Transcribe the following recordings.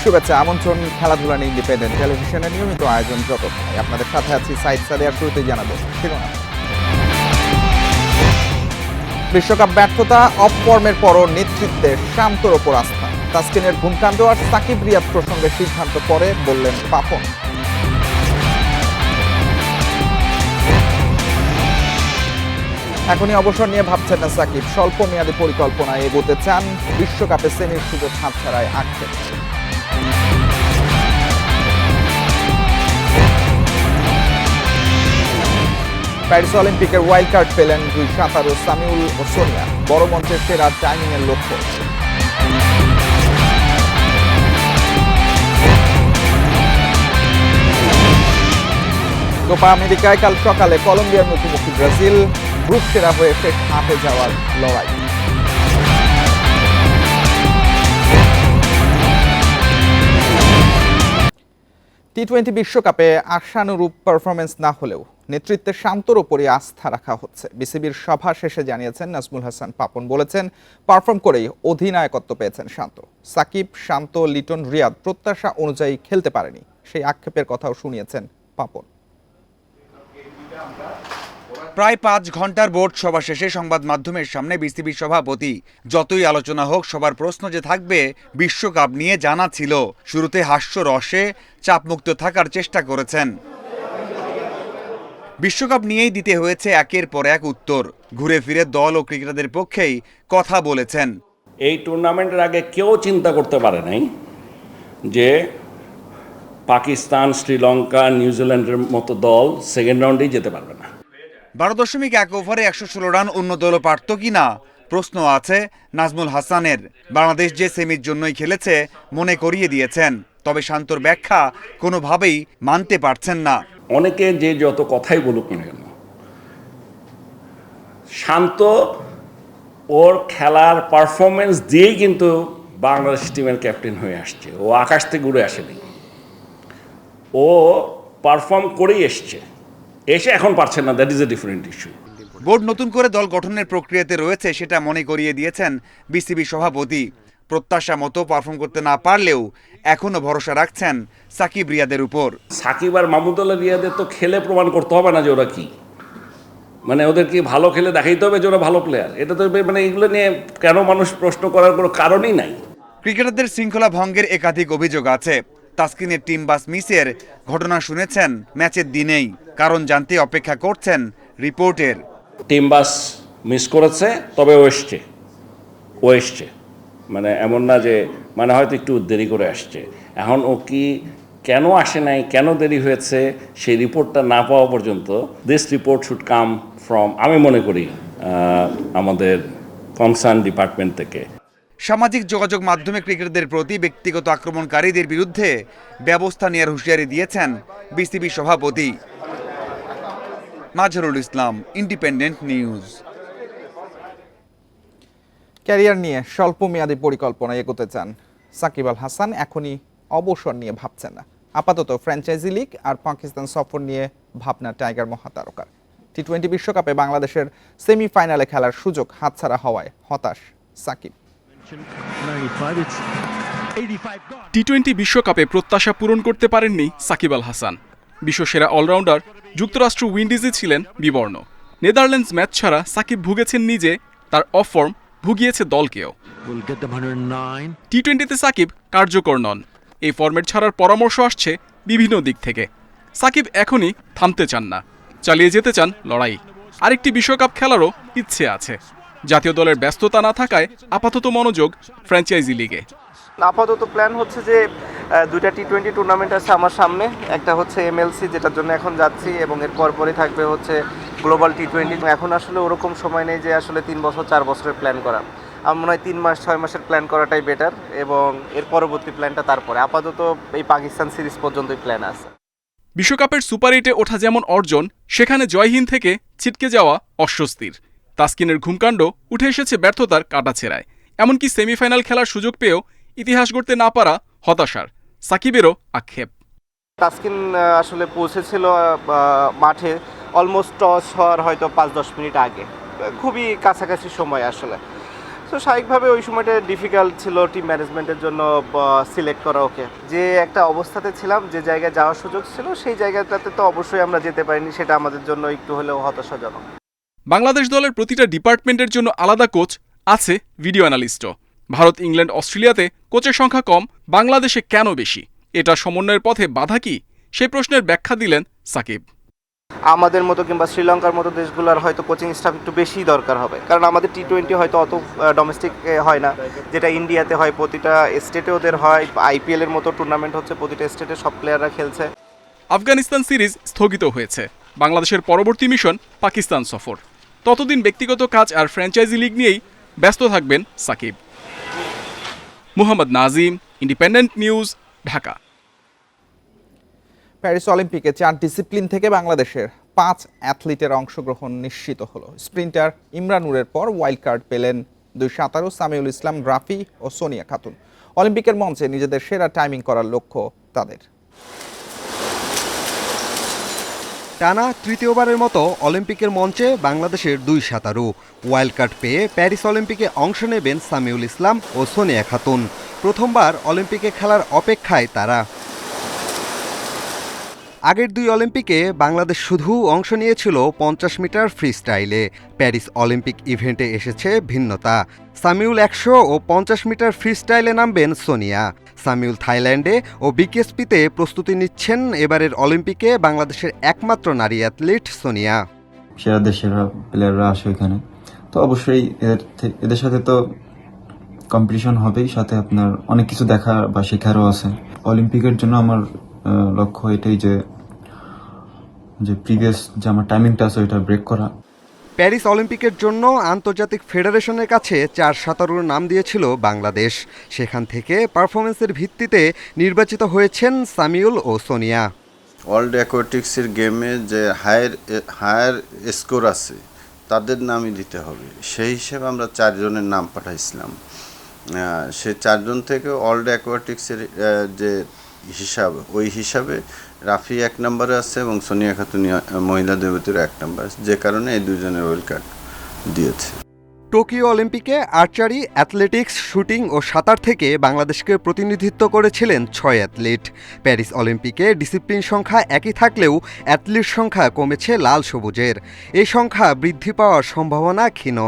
শুভেচ্ছা আমন্ত্রণ খেলাধুলা নিয়ে ইন্ডিপেন্ডেন্ট টেলিভিশনের নিয়মিত আয়োজন যতক্ষণ আপনাদের সাথে আছি সাইদ সাদিয়ার শুরুতেই জানাবো শিরোনাম। বিশ্বকাপ ব্যর্থতা, অফ ফর্মের পরও নেতৃত্বে শান্তর ওপর আস্থা। তাসকিনের ঘুমকাণ্ড আর সাকিব রিয়াদ প্রসঙ্গে সিদ্ধান্ত পরে বললেন পাপন। এখনই অবসর নিয়ে ভাবছেন না সাকিব, স্বল্প মেয়াদী পরিকল্পনায় এগোতে চান। বিশ্বকাপে সেমির সুযোগ হাতছাড়ায় আক্ষেপ। প্যারিস অলিম্পিকের ওয়াইল্ড কার্ড পেলেন দুই সাঁতারু সামিউল ও সোনিয়া। বড় মঞ্চের সেরা টাইমিংয়ের লক্ষ্য। কোপা আমেরিকায় কাল সকালে কলম্বিয়ার মুখোমুখি ব্রাজিল। গ্রুপ সেরা হয়ে শেষ 8-এ যাওয়ার লড়াই। টি-20 বিশ্বকাপে আশানুরূপ পারফরমেন্স না হলেও নেতৃত্বে শান্তর ওপরই আস্থা রাখা হচ্ছে। বিসিবির সভা শেষে জানিয়েছেন নাজমুল হাসান পাপন। বলেছেন, পারফর্ম করেই অধিনায়কত্ব পেয়েছেন শান্ত। সাকিব, শান্ত, লিটন, রিয়াদ প্রত্যাশা অনুযায়ী খেলতে পারেনি, সেই আক্ষেপের কথাও শুনিয়েছেন পাপন। প্রায় 5 ঘন্টার বোর্ড সভা শেষে সংবাদ মাধ্যমের সামনে বিসিবির সভাপতি যতই আলোচনা হোক সবার প্রশ্ন যে থাকবে বিশ্বকাপ নিয়ে জানা ছিল। শুরুতে হাস্য রসে চাপমুক্ত থাকার চেষ্টা করেছেন। বিশ্বকাপ নিয়েই দিতে হয়েছে একের পর এক উত্তর। ঘুরে ফিরে দল ও ক্রিকেটারদের পক্ষেই কথা বলেছেন। এই টুর্নামেন্টের আগে কেউ চিন্তা করতে পারে নাই যে পাকিস্তান, শ্রীলঙ্কা, নিউজিল্যান্ডের মতো দল সেকেন্ড রাউন্ডেই যেতে পারবে না। 12.1 ওভারে 116 রান অন্য দলও পারত কিনা প্রশ্ন আছে নাজমুল হাসানের। বাংলাদেশ যে সেমির জন্যই খেলেছে মনে করিয়ে দিয়েছেন, তবে শান্তর ব্যাখ্যা কোনোভাবেই মানতে পারছেন না। অনেকে যে যত কথাই বলুক না কেন, শান্ত ওর খেলার পারফরমেন্স দিয়েই কিন্তু বাংলাদেশ টিমের ক্যাপ্টেন হয়ে আসছে। ও আকাশ থেকে উড়ে আসেনি, ও পারফর্ম করেই এসছে, এসে এখন পারছেন না। That is a different issue. Board নতুন করে দল গঠনের প্রক্রিয়াতে রয়েছে, সেটা মনে করিয়ে দিয়েছেন বিসিবি সভাপতি। প্রত্যাশা মতো পারফর্ম করতে না পারলেও এখনো ভরসা রাখছেন সাকিব রিয়াদের উপর। সাকিব আর মাহমুদুল্লাহ রিয়াদের তো খেলে প্রমাণ করতে হবে না যে ওরা কি, মানে ওদের কি ভালো খেলে দেখাইতে হবে যে ওরা ভালো প্লেয়ার। এটা তো মানে এগুলো নিয়ে কেন মানুষ প্রশ্ন করার কোনো কারণই নাই। ক্রিকেটারদের শৃঙ্খলা ভঙ্গের একাধিক অভিযোগ আছে। তাসকিনের টিম বাস মিসের ঘটনা শুনেছেন ম্যাচের দিনেই, কারণ জানতে অপেক্ষা করছেন রিপোর্টের। টিম বাস মিস করেছে, তবে ও এসছে মানে এমন না যে মানে হয়তো একটু দেরি করে আসছে। এখন ও কি কেন আসে নাই, কেন দেরি হয়েছে, সেই রিপোর্টটা না পাওয়া পর্যন্ত this report should come from, আমি মনে করি, আমাদের কনসার্ন ডিপার্টমেন্ট থেকে। সামাজিক যোগাযোগ মাধ্যমে ক্রিকেটারদের প্রতি ব্যক্তিগত আক্রমণকারীদের বিরুদ্ধে ব্যবস্থা নেওয়ার হুঁশিয়ারি দিয়েছেন বিসিবি সভাপতি। Mazharul Islam, independent news. Career নিয়ে স্বল্প মেয়াদী পরিকল্পনায় এগোতে চান সাকিব আল হাসান। এখনই অবসর নিয়ে ভাবছেন না। আপাতত ফ্র্যাঞ্চাইজি লিগ আর পাকিস্তান সফর নিয়ে ভাবনা টাইগার মহাতারকার। টি-20 বিশ্বকাপে বাংলাদেশের সেমিফাইনালে খেলার সুযোগ হাতছাড়া হওয়ায় হতাশ সাকিব। টি-20 বিশ্বকাপে প্রত্যাশা পূরণ করতে পারেননি সাকিব আল হাসান। বিশ্বসেরা অলরাউন্ডার যুক্তরাষ্ট্র উইন্ডিজে ছিলেন বিবর্ণ। নেদারল্যান্ডস ম্যাচ ছাড়া সাকিব ভুগেছেন নিজে, তার অফ ফর্ম ভুগিয়েছে দলকেও। টি-20তে সাকিব কার্যকর নন। এই ফর্মেট ছাড়ার পরামর্শ আসছে বিভিন্ন দিক থেকে। সাকিব এখনই থামতে চান না, চালিয়ে যেতে চান লড়াই। আরেকটি বিশ্বকাপ খেলারও ইচ্ছে আছে। জাতীয় দলের ব্যস্ততা না থাকায় আপাতত মনোযোগ ফ্র্যাঞ্চাইজি লিগে। আপাতত প্ল্যান হচ্ছে যে দুইটা টি-20 টুর্নামেন্ট আছে আমার সামনে। একটা হচ্ছে MLC, যেটার জন্য এখন যাচ্ছি, এবং এর পরপরই থাকবে হচ্ছে গ্লোবাল টি-20। এখন আসলে ওরকম সময় নেই যে আসলে 3 বছর 4 বছরের প্ল্যান করা। আমার মনে হয় 3 মাস 6 মাসের প্ল্যান করাটাই বেটার, এবং এর পরবর্তী প্ল্যানটা তারপরে। আপাতত এই পাকিস্তান সিরিজ পর্যন্তই প্ল্যান আছে। বিশ্বকাপের সুপার 8-এ ওঠা যেমন অর্জন, সেখানে জয়হীন থেকে ছিটকে যাওয়া অস্বস্তির। তাসকিনের ঘুমকাণ্ড উঠে এসেছে ব্যর্থতার কাটাছেঁড়ায়। এমনকি সেমিফাইনাল খেলার সুযোগ পেয়েও ইতিহাস গড়তে না পারা হতাশার। সাকিবেরও আক্ষেপ। তাসকিন আসলে পৌঁছেছিল মাঠে অলমোস্ট টস হওয়ার হয়তো 5-10 মিনিট আগে, খুবই কাছাকাছি সময় আসলে। তো স্বাভাবিকভাবে ওই সময়টা ডিফিকাল্ট ছিল টিম ম্যানেজমেন্টের জন্য সিলেক্ট করা ওকে। যে একটা অবস্থাতে ছিলাম, যে জায়গায় যাওয়ার সুযোগ ছিল, সেই জায়গাটাতে তো অবশ্যই আমরা যেতে পারিনি, সেটা আমাদের জন্য একটু হলেও হতাশাজনক। বাংলাদেশ দলের প্রতিটা ডিপার্টমেন্টের জন্য আলাদা কোচ, আছে ভিডিও অ্যানালিস্টও। ভারত, ইংল্যান্ড, অস্ট্রেলিয়াতে কোচের সংখ্যা কম, বাংলাদেশে কেন বেশি? এটা সমন্বয়ের পথে বাধা কি? সেই প্রশ্নের ব্যাখ্যা দিলেন সাকিব। আমাদের মতো কিংবা শ্রীলঙ্কার মতো দেশগুলোর হয়তো কোচিং স্টাফ একটু বেশি দরকার হবে, কারণ আমাদের টি-20 হয়তো অত ডোমেস্টিক হয় না, যেটা ইন্ডিয়াতে হয়। প্রতিটা স্টেটে ওদের হয়, আইপিএল এর মতো টুর্নামেন্ট হচ্ছে, প্রতিটা স্টেটে সব প্লেয়াররা খেলছে। আফগানিস্তান সিরিজ স্থগিত হয়েছে, বাংলাদেশের পরবর্তী মিশন পাকিস্তান সফর। ততদিন ব্যক্তিগত কাজ আর ফ্র্যাঞ্চাইজি লিগ নিয়েই ব্যস্ত থাকবেন Shakib. Muhammad Nazim, independent news, Dhaka. Paris অলিম্পিকে 4 ডিসিপ্লিন থেকে বাংলাদেশের 5 অ্যাথলিটের অংশগ্রহণ নিশ্চিত হলো। স্প্রিন্টার ইমরানুরের পর ওয়াইল্ড কার্ড পেলেন 2 সামিউল ইসলাম, রাফি ও সোনিয়া খাতুন। অলিম্পিকের মঞ্চে নিজেদের সেরা টাইমিং করার লক্ষ্য তাদের। টানা তৃতীয়বারের মতো অলিম্পিকের মঞ্চে বাংলাদেশের 2 সাঁতারু। ওয়াইল্ড কার্ড পেয়ে প্যারিস অলিম্পিকে অংশ নেবেন সামিউল ইসলাম ও সোনিয়া খাতুন। প্রথমবার অলিম্পিকে খেলার অপেক্ষায় তারা। আগের 2 অলিম্পিকে বাংলাদেশ শুধু অংশ নিয়েছিল 50 মিটার ফ্রি স্টাইলে। প্যারিস অলিম্পিক ইভেন্টে এসেছে ভিন্নতা। সামিউল 100 ও 50 মিটার ফ্রি স্টাইলে নামবেন সোনিয়া। সামিউল থাইল্যান্ডে ও বিকেএসপিতে প্রস্তুতি নিচ্ছেন এবারের অলিম্পিকে বাংলাদেশের একমাত্র নারী অ্যাথলিট সোনিয়া। সেরা দেশেরা প্লেয়াররা আসে এখানে, তো অবশ্যই এদের সাথে তো কম্পিটিশন হবেই, সাথে আপনার অনেক কিছু দেখা বা শেখারও আছে। অলিম্পিকের জন্য আমার লক্ষ্য এটাই যে প্রিভিয়াস যে আমার টাইমিংটা আছে ওইটা ব্রেক করা। প্যারিস অলিম্পিকের জন্য আন্তর্জাতিক ফেডারেশনের কাছে 4 সাঁতারুর নাম দিয়েছিল বাংলাদেশ। সেখান থেকে পারফরমেন্সের ভিত্তিতে নির্বাচিত হয়েছেন সামিউল ও সোনিয়া। ওয়ার্ল্ড অ্যাকোয়াটিক্সের গেমে যে হায়ার স্কোর আছে তাদের নামই দিতে হবে, সেই হিসেবে আমরা 4 জনের নাম পাঠাইছিলাম। সে 4 জন থেকে ওয়ার্ল্ড অ্যাকোয়াটিক্সের যে হিসাব, ওই হিসাবে রাফি 1 নম্বরে আছে এবং সোনিয়া খাতুন মহিলাদের ভিতরে 1 নম্বর, যে কারণে এই 2 জনের ওয়ার্ল্ড কার্ড দিয়েছে। টোকিও অলিম্পিকে আর্চারি, অ্যাথলেটিক্স, শুটিং ও সাঁতার থেকে বাংলাদেশকে প্রতিনিধিত্ব করেছিলেন 6 অ্যাথলিট। প্যারিস অলিম্পিকে ডিসিপ্লিন সংখ্যা একই থাকলেও অ্যাথলিট সংখ্যা কমেছে লাল সবুজের। এই সংখ্যা বৃদ্ধি পাওয়ার সম্ভাবনা ক্ষীণ।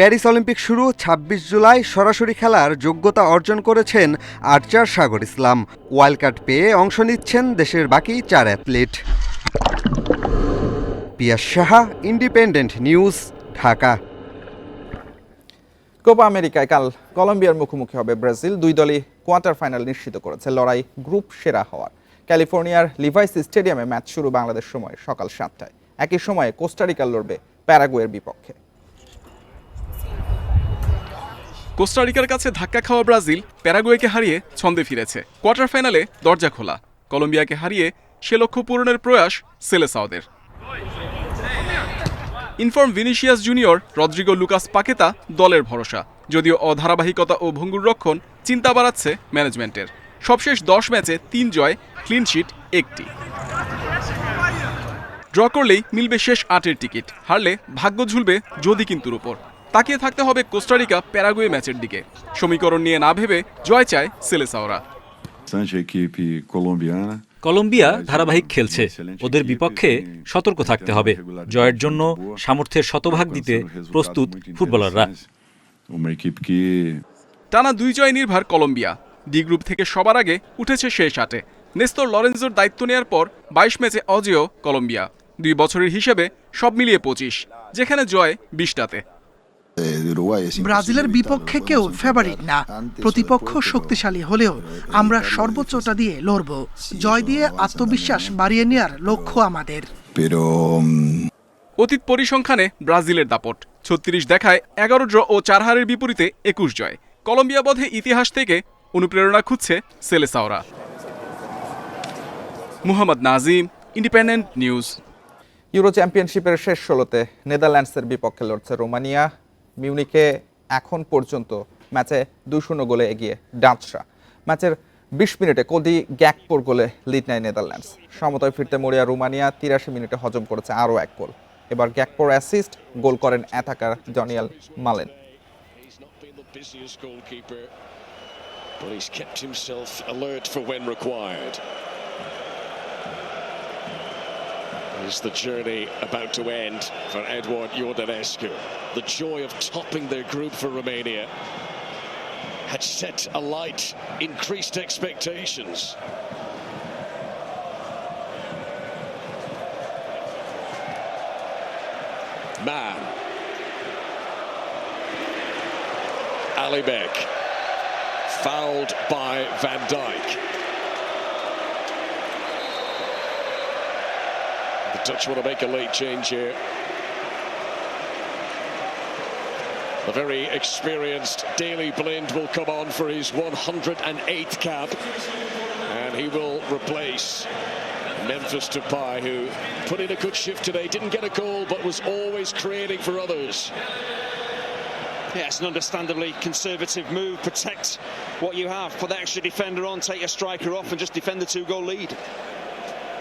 প্যারিস অলিম্পিক শুরু 26 জুলাই। সরাসরি খেলার যোগ্যতা অর্জন করেছেন আর্চার সাগর ইসলাম। ওয়াইল্ড কার্ড পেয়ে অংশ নিচ্ছেন দেশের বাকি 4 athlete. Piyas Saha, independent news, Dhaka. Copa আমেরিকায় কাল কলম্বিয়ার মুখোমুখি হবে ব্রাজিল। 2 দলই কোয়ার্টার ফাইনাল নিশ্চিত করেছে। লড়াই গ্রুপ সেরা হওয়ার। ক্যালিফোর্নিয়ার লিভাইস স্টেডিয়ামে ম্যাচ শুরু বাংলাদেশ সময় সকাল 7টায়। একই সময়ে কোস্টারিকা লড়বে প্যারাগুয়ের বিপক্ষে। কোস্টারিকার কাছে ধাক্কা খাওয়া ব্রাজিল প্যারাগুয়েকে হারিয়ে ছন্দে ফিরেছে। কোয়ার্টার ফাইনালে দরজা খোলা। কলম্বিয়াকে হারিয়ে সে লক্ষ্য পূরণের প্রয়াস সেলেসাওদের। In form Vinicius junior, Rodrygo, Lucas Paqueta দলের ভরসা। যদিও অধারাবাহিকতা ও ভঙ্গুর রক্ষণ চিন্তা বাড়াচ্ছে ম্যানেজমেন্টের। সবশেষ 10 ম্যাচে 3 জয়, ক্লিন শিট 1টি। ড্র করলেই মিলবে শেষ 8-এর টিকিট। হারলে ভাগ্য ঝুলবে যদি কিন্তুর উপর। তাকিয়ে থাকতে হবে কোস্টারিকা প্যারাগুয়ে ম্যাচের দিকে। সমীকরণ নিয়ে না ভেবে জয় চায় সেলেসাওরা। কলম্বিয়া ধারাবাহিক খেলছে, ওদের বিপক্ষে সতর্ক থাকতে হবে। জয়ের জন্য সামর্থ্যের শতভাগ দিতে প্রস্তুত ফুটবলাররা। টানা 2 জয় নির্ভর কলম্বিয়া। ডি গ্রুপ থেকে সবার আগে উঠেছে শেষ 8-এ। নেস্তর লরেন্জোর দায়িত্ব নেয়ার পর 22 ম্যাচে অজেয় কলম্বিয়া। 2 বছরের হিসেবে সব মিলিয়ে 25, যেখানে জয় 20টাতে। ব্রাজিলের বিপক্ষে কেউ ফেভারিট না। প্রতিপক্ষ শক্তিশালী হলেও আমরা সর্বোচ্চটা দিয়ে লড়ব। জয় দিয়ে আত্মবিশ্বাস বাড়িয়ে নেওয়ার লক্ষ্য আমাদের। অতীত পরিসংখ্যানে ব্রাজিলের দাপট 36 দেখায় 11 ড্র ও 4 হারের বিপরীতে 21 জয়। কলম্বিয়া বধে ইতিহাস থেকে অনুপ্রেরণা খুঁজছে সেলেসাওরা। Muhammad Nazim, independent news. Euro চ্যাম্পিয়নশিপের শেষ 16তে নেদারল্যান্ডসের বিপক্ষে লড়ছে রোমানিয়া। মিউনিকে এখন পর্যন্ত ম্যাচে 2-0 গোলে এগিয়ে ডাচরা। ম্যাচের 20 মিনিটে কোডি গ্যাকপোর গোলে লিড নেয় নেদারল্যান্ডস। সমতায় ফিরতে মরিয়া রোমানিয়া 83 মিনিটে হজম করেছে আরও 1 গোল। এবার গ্যাকপোর অ্যাসিস্ট, গোল করেন attacker Donyell Malen. busiest goalkeeper, but he's kept himself alert for when required. Is the journey about to end for Eduard Iordanescu? The joy of topping their group for Romania had set alight increased expectations. Man. Alibek. Fouled by Van Dijk. The Dutch want to make a late change here. The very experienced Daley Blind will come on for his 108th cap, and he will replace Memphis Depay, who put in a good shift today, didn't get a goal, but was always creating for others. Yeah, it's an understandably conservative move. Protect what you have, put the extra defender on, take your striker off, and just defend the 2-goal lead.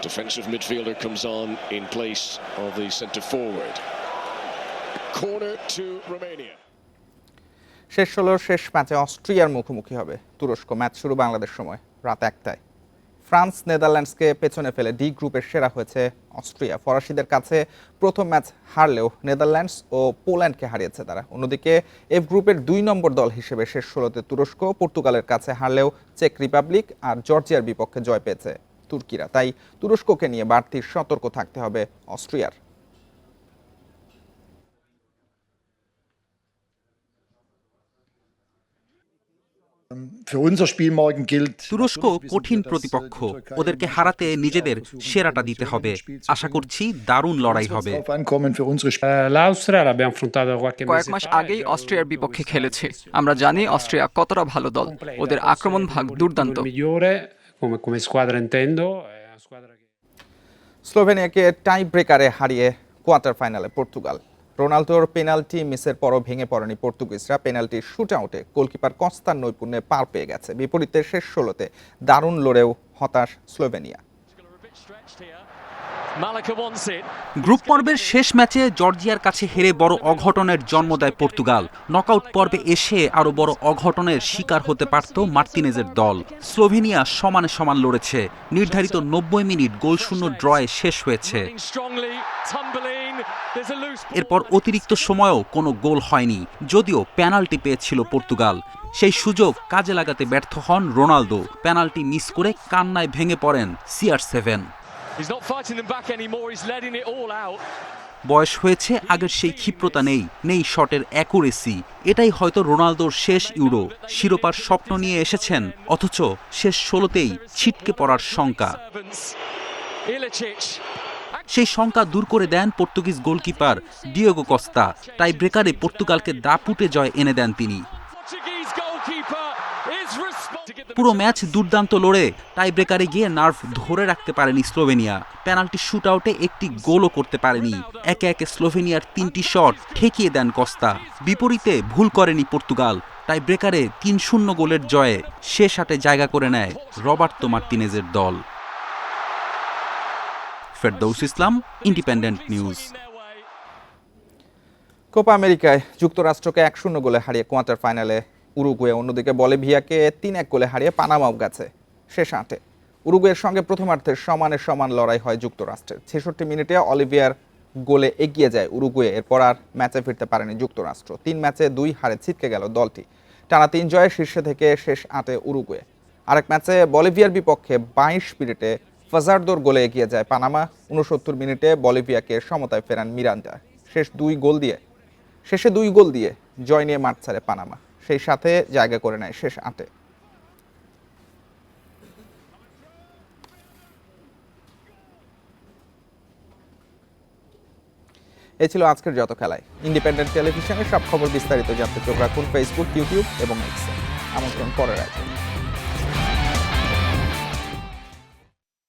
Defensive midfielder comes on in place of the centre forward. Corner to Romania. শেষ হলো শেষ ম্যাচে অস্ট্রিয়ার মুখোমুখি হবে তুরস্ক। Match শুরু বাংলাদেশ সময় রাত 1টায়। ফ্রান্স নেদারল্যান্ডসকে পেছনে ফেলে ডি গ্রুপের সেরা হয়েছে অস্ট্রিয়া। ফরাসিদের কাছে প্রথম ম্যাচ হারলেও নেদারল্যান্ডস ও পোল্যান্ডকে হারিয়েছে তারা। অন্যদিকে এফ গ্রুপের 2 নম্বর দল হিসেবে শেষ 16তে তুরস্ক, পর্তুগালের কাছে হারলেও চেক রিপাবলিক আর জর্জিয়ার বিপক্ষে জয় পেয়েছে তুর্কিরা। তাই তুরস্ককে নিয়ে বাড়তি সতর্ক থাকতে হবে অস্ট্রিয়ার। তুরস্ক কঠিন প্রতিপক্ষ, ওদেরকে হারাতে নিজেদের সেরাটা দিতে হবে। আশা করছি দারুণ লড়াই হবে। কয়েক মাস আগেই অস্ট্রিয়ার বিপক্ষে খেলেছে, আমরা জানি অস্ট্রিয়া কতটা ভালো দল, ওদের আক্রমণ ভাগ দুর্দান্ত। স্লোভেনিয়াকে টাই ব্রেকারে হারিয়ে কোয়ার্টার ফাইনালে পর্তুগাল। রোনালদোর পেনাল্টি মিসের পরও ভেঙে পড়েনি পর্তুগিজরা। পেনাল্টি শুট আউটে গোলকিপার কস্তার নৈপুণ্যে পার পেয়ে গেছে। বিপরীতে শেষ 16তে দারুণ লড়েও হতাশ স্লোভেনিয়া। গ্রুপ পর্বের শেষ ম্যাচে জর্জিয়ার কাছে হেরে বড় অঘটনের জন্ম দেয় পর্তুগাল। নকআউট পর্বে এসে আরো বড় অঘটনের শিকার হতে পারত মার্তিনেজের দল। স্লোভেনিয়া সমানে সমান লড়েছে। নির্ধারিত 90 মিনিট গোলশূন্য ড্রয়ে শেষ হয়েছে। এরপর অতিরিক্ত সময়ও কোনো গোল হয়নি, যদিও পেনাল্টি পেয়েছিল পর্তুগাল। সেই সুযোগ কাজে লাগাতে ব্যর্থ হন রোনালদো। পেনাল্টি মিস করে কান্নায় ভেঙে পড়েন CR7। বয়স হয়েছে, আগের সেই ক্ষিপ্রতা নেই শটের অ্যাকুরেসি। এটাই হয়তো রোনালদোর শেষ ইউরো। শিরোপার স্বপ্ন নিয়ে এসেছেন, অথচ শেষ 16তেই ছিটকে পড়ার শঙ্কা। সেই শঙ্কা দূর করে দেন পর্তুগিজ গোলকিপার ডিয়েগো কস্তা। টাই ব্রেকারে পর্তুগালকে দাপুটে জয় এনে দেন তিনি। পুরো ম্যাচ দুর্দান্ত লড়ে টাই ব্রেকারে গিয়ে নার্ভ ধরে রাখতে পারেনি স্লোভেনিয়া। পেনাল্টি শুট আউটে একটি গোলও করতে পারেনি। একে একে স্লোভেনিয়ার 3টি শট ঠেকিয়ে দেন কস্তা। বিপরীতে ভুল করেনি পর্তুগাল। টাই ব্রেকারে 3-0 গোলের জয়ে শেষ 8-এ জায়গা করে নেয় রবার্তো মার্তিনেজের দল। ফেরদৌস ইসলাম, ইন্ডিপেন্ডেন্ট নিউজ। কোপা আমেরিকায় যুক্তরাষ্ট্রকে 1-0 গোলে হারিয়ে কোয়ার্টার ফাইনালে উরুগুয়ে। অন্যদিকে বলিভিয়াকে 3-1 গোলে হারিয়ে পানামাও গেছে শেষ 8-এ। উরুগুয়ের সঙ্গে প্রথমার্ধের সমান লড়াই হয় যুক্তরাষ্ট্রের। 66 মিনিটে অলিভিয়ার গোলে এগিয়ে যায় উরুগুয়ে। এরপর আর ম্যাচে ফিরতে পারেনি যুক্তরাষ্ট্র। 3 ম্যাচে 2 হারে ছিটকে গেল দলটি। টানা 3 জয়ে শীর্ষে থেকে শেষ 8-এ উরুগুয়ে। আরেক ম্যাচে বলিভিয়ার বিপক্ষে 22 মিনিটে ফাজারদোর গোলে এগিয়ে যায় পানামা। 69 মিনিটে বলিভিয়াকে সমতায় ফেরান মিরান্ডা। শেষে 2 গোল দিয়ে জয় নিয়ে মাঠ ছাড়ে পানামা। সেই সাথে জায়গা করে নেয় শেষ 8-এ। এই ছিল আজকের যত খেলায়। ইন্ডিপেন্ডেন্ট টেলিভিশনের সব খবর বিস্তারিত জানতে চোখ রাখুন ফেসবুক, ইউটিউব এবং এক্সে। আমন্ত্রণ পরের আয়োজন।